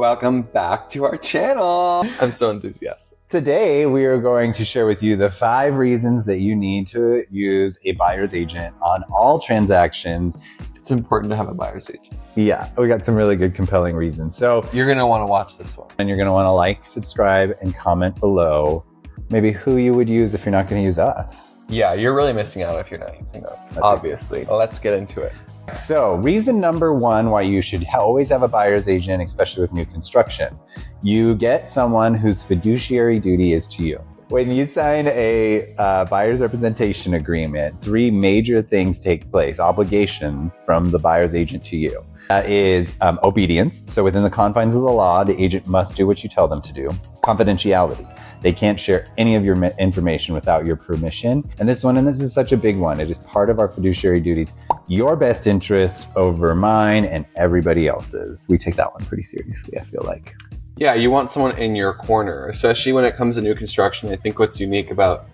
Welcome back to our channel. I'm so enthusiastic. Today, we are going to share with you the 5 reasons that you need to use a buyer's agent on all transactions. It's important to have a buyer's agent. Yeah, we got some really good, compelling reasons. So you're going to want to watch this one. And you're going to want to like, subscribe, and comment below maybe who you would use if you're not going to use us. Yeah, you're really missing out if you're not using us, obviously. Well, let's get into it. So reason number 1 why you should always have a buyer's agent, especially with new construction. You get someone whose fiduciary duty is to you. When you sign a buyer's representation agreement, 3 major things take place, obligations from the buyer's agent to you. That is obedience. So within the confines of the law, the agent must do what you tell them to do. Confidentiality. They can't share any of your information without your permission. And this is such a big one. It is part of our fiduciary duties. Your best interest over mine and everybody else's. We take that one pretty seriously, I feel like. Yeah, you want someone in your corner, especially when it comes to new construction. I think what's unique about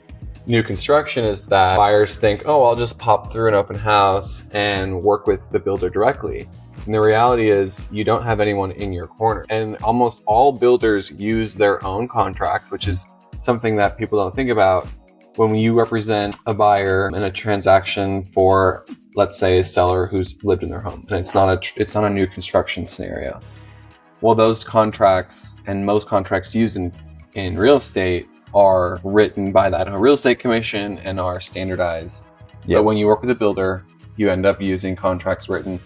new construction is that buyers think, oh, I'll just pop through an open house and work with the builder directly. And the reality is you don't have anyone in your corner. And almost all builders use their own contracts, which is something that people don't think about. When you represent a buyer in a transaction for, let's say, a seller who's lived in their home, and it's not a new construction scenario. Well, those contracts and most contracts used in real estate are written by the Idaho Real Estate Commission and are standardized. Yep. But when you work with a builder, you end up using contracts written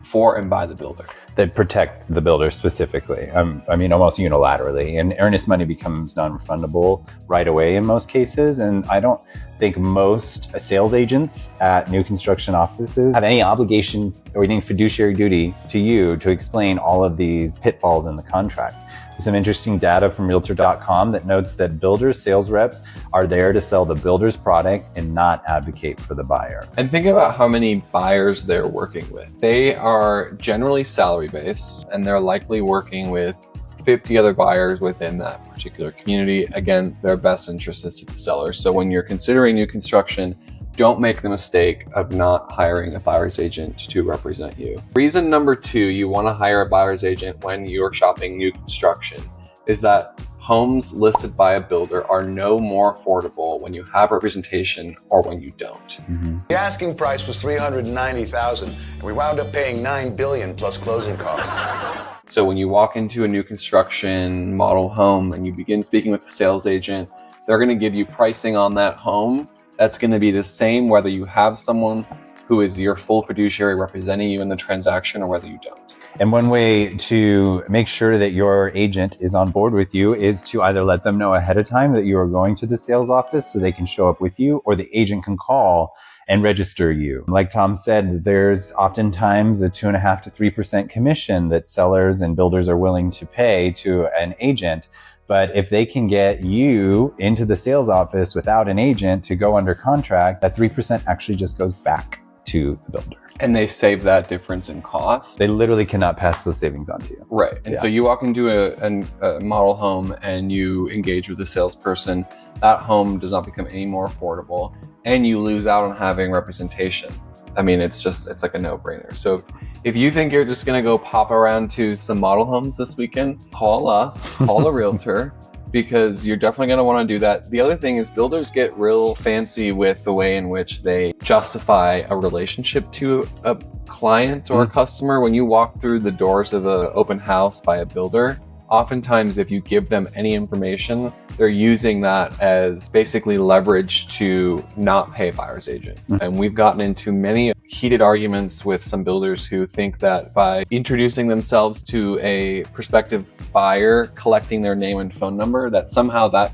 for and by the builder. That protect the builder specifically. I mean, almost unilaterally. And earnest money becomes non-refundable right away in most cases. And I don't think most sales agents at new construction offices have any obligation or any fiduciary duty to you to explain all of these pitfalls in the contract. There's some interesting data from realtor.com that notes that builders' sales reps are there to sell the builder's product and not advocate for the buyer. And think about how many buyers they're working with. They are generally salary-based, and they're likely working with 50 other buyers within that particular community. Again, their best interest is to the seller. So when you're considering new construction, don't make the mistake of not hiring a buyer's agent to represent you. Reason number 2, you want to hire a buyer's agent when you're shopping new construction is that homes listed by a builder are no more affordable when you have representation or when you don't. Mm-hmm. The asking price was $390,000, and we wound up paying $9 billion plus closing costs. So when you walk into a new construction model home and you begin speaking with the sales agent, they're going to give you pricing on that home. That's going to be the same whether you have someone who is your full fiduciary representing you in the transaction or whether you don't. And one way to make sure that your agent is on board with you is to either let them know ahead of time that you are going to the sales office so they can show up with you, or the agent can call and register you. Like Tom said, there's oftentimes a 2.5% to 3% commission that sellers and builders are willing to pay to an agent. But if they can get you into the sales office without an agent to go under contract, that 3% actually just goes back to the builder. And they save that difference in cost. They literally cannot pass those savings on to you. Right. And so you walk into a model home and you engage with a salesperson. That home does not become any more affordable, and you lose out on having representation. I mean, it's like a no-brainer. So if you think you're just going to go pop around to some model homes this weekend, call us, call a realtor, because you're definitely going to want to do that. The other thing is builders get real fancy with the way in which they justify a relationship to a client or a customer. When you walk through the doors of an open house by a builder, oftentimes if you give them any information, they're using that as basically leverage to not pay a buyer's agent. And we've gotten into many heated arguments with some builders who think that by introducing themselves to a prospective buyer, collecting their name and phone number, that somehow that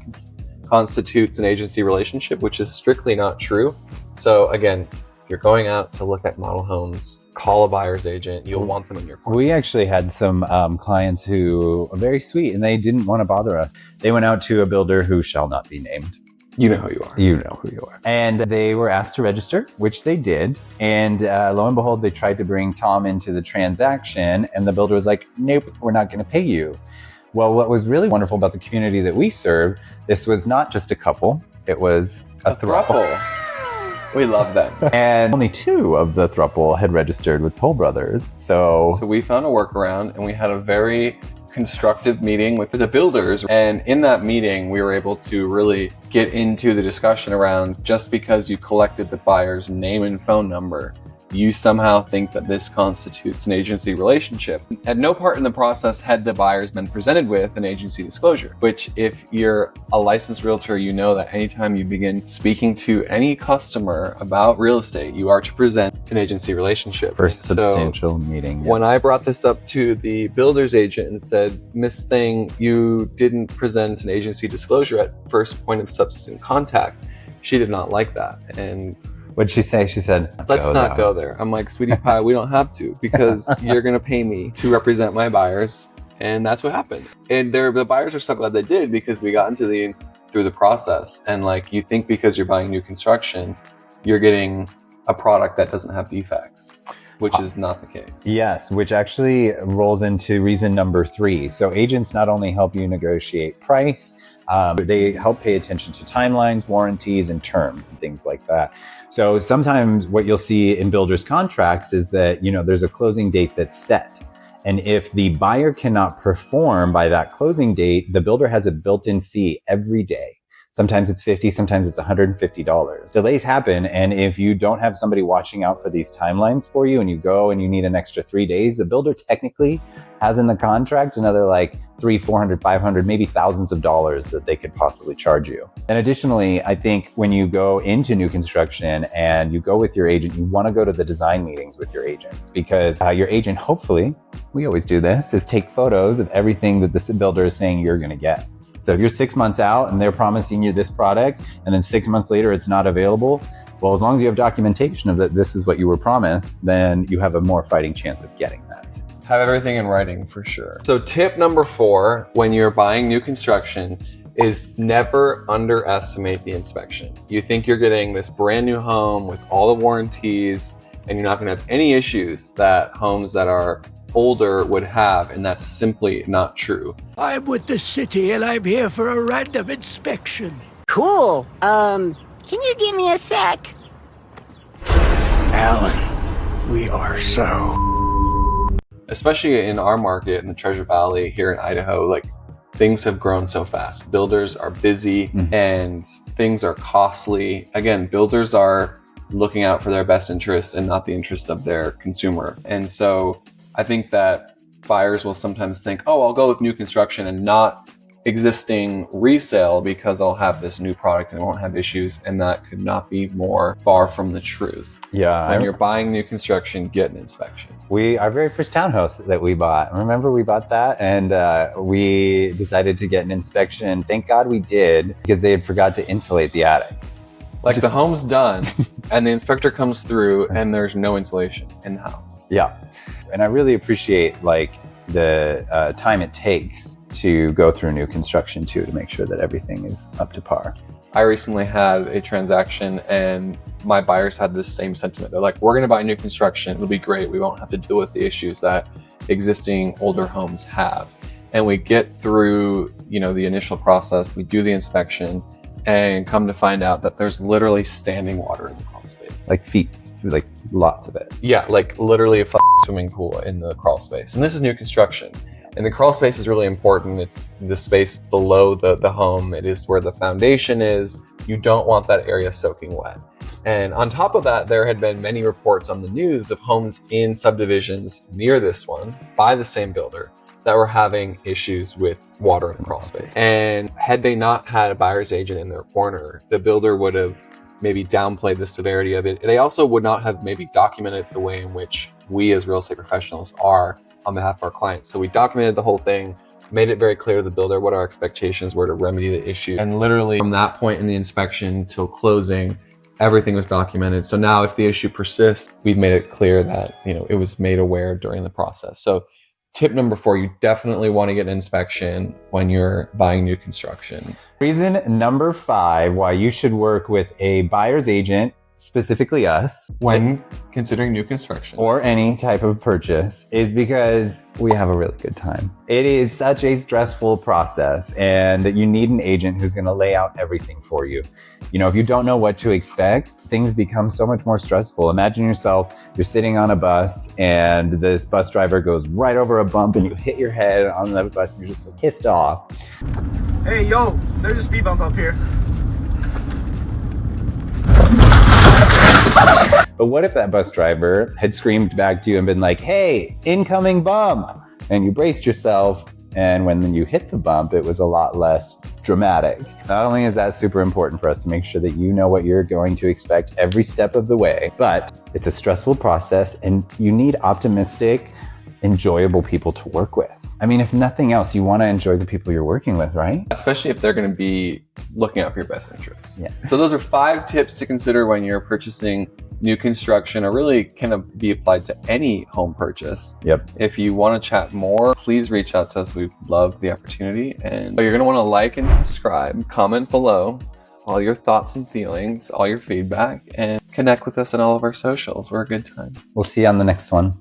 constitutes an agency relationship, which is strictly not true. So again, if you're going out to look at model homes, call a buyer's agent. You'll want them in your corner. We actually had some clients who are very sweet and they didn't want to bother us. They went out to a builder who shall not be named. You know who you are. You know who you are. And they were asked to register, which they did. And lo and behold, they tried to bring Tom into the transaction and the builder was like, nope, we're not going to pay you. Well, what was really wonderful about the community that we serve, this was not just a couple, it was a throuple. We love them. And only 2 of the throuple had registered with Toll Brothers. So we found a workaround and we had a very constructive meeting with the builders. And in that meeting, we were able to really get into the discussion around just because you collected the buyer's name and phone number, you somehow think that this constitutes an agency relationship. At no part in the process had the buyers been presented with an agency disclosure, which if you're a licensed realtor, you know that anytime you begin speaking to any customer about real estate, you are to present an agency relationship. First substantial meeting. When I brought this up to the builder's agent and said, Miss Thing, you didn't present an agency disclosure at first point of substantive contact, she did not like that. And what'd she say? She said, let's not go there. I'm like, sweetie pie, we don't have to, because you're going to pay me to represent my buyers. And that's what happened. And the buyers are so glad they did, because we got into through the process. And like, you think because you're buying new construction, you're getting a product that doesn't have defects, which is not the case. Yes, which actually rolls into reason number 3. So agents not only help you negotiate price, they help pay attention to timelines, warranties, and terms and things like that. So sometimes what you'll see in builders' contracts is that, there's a closing date that's set. And if the buyer cannot perform by that closing date, the builder has a built-in fee every day. Sometimes it's $50, sometimes it's $150. Delays happen, and if you don't have somebody watching out for these timelines for you, and you go and you need an extra 3 days, the builder technically has in the contract another like $300, $400, $500, maybe thousands of dollars that they could possibly charge you. And additionally, I think when you go into new construction and you go with your agent, you want to go to the design meetings with your agents, because your agent, hopefully, we always do this, is take photos of everything that the builder is saying you're going to get. So if you're 6 months out and they're promising you this product, and then 6 months later it's not available, well, as long as you have documentation of that this is what you were promised, then you have a more fighting chance of getting that. Have everything in writing for sure. So tip number 4, when you're buying new construction, is never underestimate the inspection. You think you're getting this brand new home with all the warranties, and you're not gonna have any issues that homes that are older would have, and that's simply not true. I'm with the city and I'm here for a random inspection. Cool. Can you give me a sec? Alan, we are so... Especially in our market in the Treasure Valley here in Idaho, like things have grown so fast. Builders are busy and things are costly. Again, builders are looking out for their best interests and not the interests of their consumer. And so I think that buyers will sometimes think, oh, I'll go with new construction and not existing resale because I'll have this new product and I won't have issues. And that could not be more far from the truth. Yeah. When you're buying new construction, get an inspection. Our very first townhouse that we bought, remember we bought that, and we decided to get an inspection. Thank God we did, because they had forgot to insulate the attic. Like the home's done and the inspector comes through and there's no insulation in the house. Yeah. And I really appreciate like the time it takes to go through new construction too, to make sure that everything is up to par. I recently had a transaction and my buyers had this same sentiment. They're like, we're going to buy new construction. It'll be great. We won't have to deal with the issues that existing older homes have. And we get through, the initial process, we do the inspection, and come to find out that there's literally standing water in the crawl space. Like feet, like lots of it. Yeah, like literally a swimming pool in the crawl space. And this is new construction. And the crawl space is really important. It's the space below the home. It is where the foundation is. You don't want that area soaking wet. And on top of that, there had been many reports on the news of homes in subdivisions near this one by the same builder that were having issues with water in the crawl space. And had they not had a buyer's agent in their corner, the builder would have maybe downplayed the severity of it. They also would not have maybe documented the way in which we as real estate professionals are on behalf of our clients. So we documented the whole thing, made it very clear to the builder what our expectations were to remedy the issue. And literally from that point in the inspection till closing, everything was documented. So now if the issue persists, we've made it clear that, it was made aware during the process. So tip number 4, you definitely want to get an inspection when you're buying new construction. Reason number 5 why you should work with a buyer's agent specifically us, When considering new construction. or any type of purchase, is because we have a really good time. It is such a stressful process, and you need an agent who's going to lay out everything for you. You know, if you don't know what to expect, things become so much more stressful. Imagine yourself, you're sitting on a bus and this bus driver goes right over a bump and you hit your head on the bus and you're just pissed off. Hey, yo, there's a speed bump up here. But what if that bus driver had screamed back to you and been like, hey, incoming bump, and you braced yourself, and when you hit the bump, it was a lot less dramatic. Not only is that super important for us to make sure that you know what you're going to expect every step of the way, but it's a stressful process and you need optimistic, enjoyable people to work with. I mean, if nothing else, you want to enjoy the people you're working with, right? Especially if they're going to be looking out for your best interests. Yeah. So those are 5 tips to consider when you're purchasing new construction, or really can be applied to any home purchase. Yep. If you want to chat more, please reach out to us. We'd love the opportunity. And you're going to want to like and subscribe, comment below all your thoughts and feelings, all your feedback, and connect with us on all of our socials. We're a good time. We'll see you on the next one.